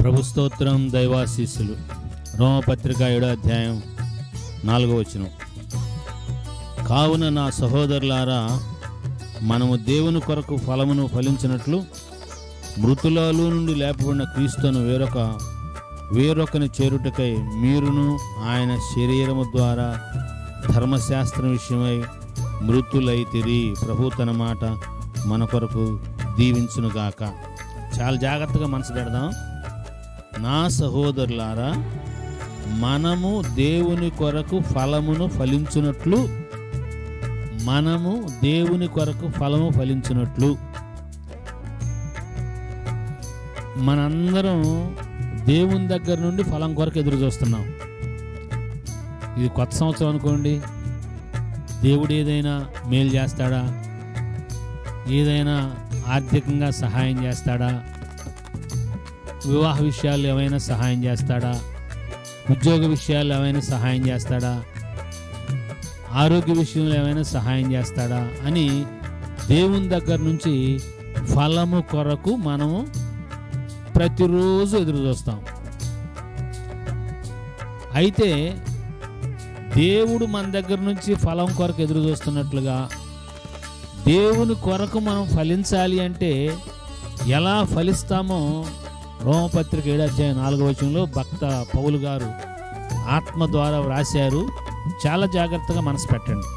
ప్రభు స్తోత్రం. దైవాశీస్సులు. రోమపత్రిక 7వ అధ్యాయం 4వ వచనం. కావున నా సహోదరులారా, మనము దేవుని కొరకు ఫలమును ఫలించినట్లు మృతులలో నుండి లేపబడిన క్రీస్తును వేరొకని చేరుటకై మీరును ఆయన శరీరము ద్వారా ధర్మశాస్త్రం విషయమై మృతులైతిరి. ప్రభు తన మాట మన కొరకు దీవించునుగాక. చాలా జాగ్రత్తగా మనసు పెడదాం. నా సహోదరులారా, మనము దేవుని కొరకు ఫలమును ఫలించునట్లు మనందరం దేవుని దగ్గర నుండి ఫలం కొరకు ఎదురు చూస్తున్నాం. ఇది కొత్త సంవత్సరం అనుకోండి. దేవుడు ఏదైనా మేలు చేస్తాడా? ఏదైనా ఆర్థికంగా సహాయం చేస్తాడా? వివాహ విషయాలు ఏమైనా సహాయం చేస్తాడా? ఉద్యోగ విషయాలు ఏమైనా సహాయం చేస్తాడా? ఆరోగ్య విషయంలో ఏమైనా సహాయం చేస్తాడా అని దేవుని దగ్గర నుంచి ఫలము కొరకు మనము ప్రతిరోజు ఎదురు చూస్తాం. అయితే దేవుడు మన దగ్గర నుంచి ఫలం కొరకు ఎదురు చూస్తున్నట్లుగా దేవుని కొరకు మనం ఫలించాలి అంటే ఎలా ఫలిస్తామో రోమపత్రిక 7వ అధ్యాయం 4వ వచనంలో భక్త పౌలు గారు ఆత్మ ద్వారా వ్రాశారు. చాలా జాగ్రత్తగా మనసు పెట్టండి.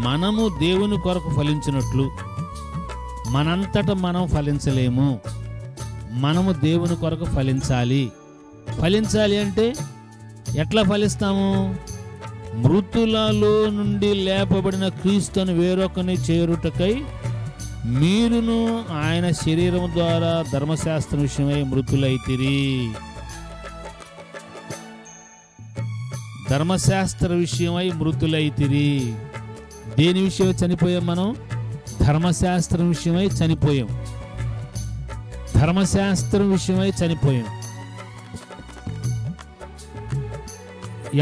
మనము దేవుని కొరకు ఫలించినట్లు మనంతట మనం ఫలించలేము. మనము దేవుని కొరకు ఫలించాలి అంటే ఎట్లా ఫలిస్తాము? మృతులలో నుండి లేపబడిన క్రీస్తును వేరొకని చేరుటకై మీరును ఆయన శరీరం ద్వారా ధర్మశాస్త్రం విషయమై మృతులైతిరి. ధర్మశాస్త్ర విషయమై మృతులైతిరి. దేని విషయమై చనిపోయాం? మనం ధర్మశాస్త్రం విషయమై చనిపోయాం.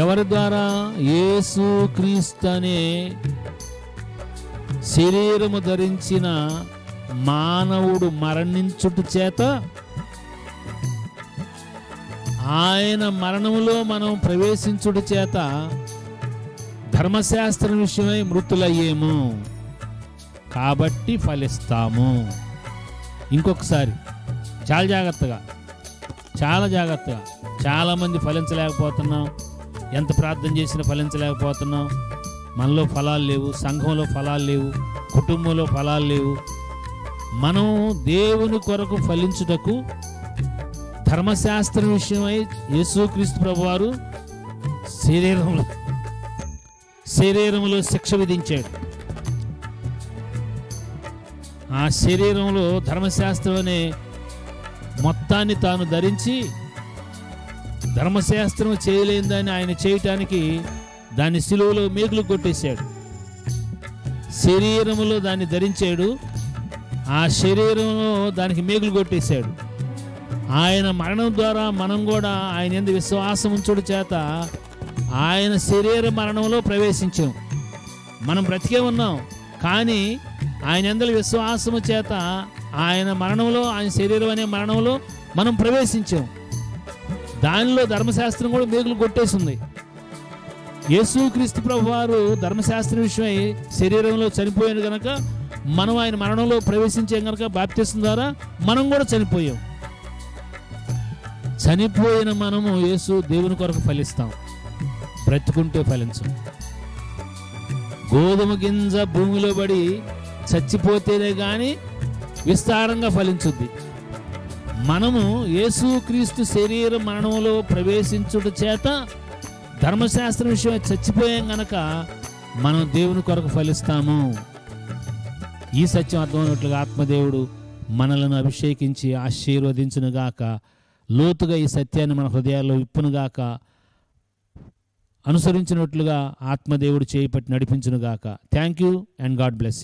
ఎవరి ద్వారా? యేసు క్రీస్తు అనే శరీరము ధరించిన మానవుడు మరణించుట చేత ఆయన మరణములో మనం ప్రవేశించుట చేత ధర్మశాస్త్రం విషయమై మృతులయ్యేము. కాబట్టి ఫలిస్తాము. ఇంకొకసారి చాలా జాగ్రత్తగా చాలామంది ఫలించలేకపోతున్నాం. ఎంత ప్రార్థన చేసినా ఫలించలేకపోతున్నాం. మనలో ఫలాలు లేవు, సంఘంలో ఫలాలు లేవు, కుటుంబంలో ఫలాలు లేవు. మనం దేవుని కొరకు ఫలించుటకు ధర్మశాస్త్రం విషయమై యేసుక్రీస్తు ప్రభువారు శరీరంలో శిక్ష విధించాడు. ఆ శరీరంలో ధర్మశాస్త్రం అనే మొత్తాన్ని తాను ధరించి ధర్మశాస్త్రం చేయలేని దాన్ని ఆయన చేయటానికి దాన్ని సిలువలో మేకులు కొట్టేశాడు. శరీరములో దాన్ని ధరించాడు. ఆ శరీరంలో దానికి మేకులు కొట్టేశాడు. ఆయన మరణం ద్వారా మనం కూడా ఆయన యందు విశ్వాసం ఉంచుట చేత ఆయన శరీర మరణంలో ప్రవేశించాం. మనం బ్రతికే ఉన్నాం, కానీ ఆయన యందు విశ్వాసము చేత ఆయన మరణంలో, ఆయన శరీరం అనే మరణంలో మనం ప్రవేశించాం. దానిలో ధర్మశాస్త్రం కూడా మేకులు కొట్టేసింది. యేసుక్రీస్తు ప్రభువారు ధర్మశాస్త్రం విషయమై శరీరంలో చనిపోయాడు కనుక మనం ఆయన మరణంలో ప్రవేశించాం కనుక బాప్తిసం ద్వారా మనం కూడా చనిపోయాం. చనిపోయిన మనము దేవుని కొరకు ఫలిస్తాం. బ్రతుకుంటే ఫలించం. గోధుమ గింజ భూమిలో పడి చచ్చిపోతేనే కానీ విస్తారంగా ఫలించుద్ది. మనము యేసుక్రీస్తు శరీర మరణంలో ప్రవేశించుట చేత ధర్మశాస్త్రం విషయమై చచ్చిపోయాం గనక మనం దేవుని కొరకు ఫలిస్తాము. ఈ సత్యం అర్థమైనట్లుగా ఆత్మదేవుడు మనలను అభిషేకించి ఆశీర్వదించునుగాక. లోతుగా ఈ సత్యాన్ని మన హృదయాల్లో విప్పునుగాక. అనుసరించినట్లుగా ఆత్మదేవుడు చేయి పట్టి నడిపించునుగాక. Thank you and God bless you.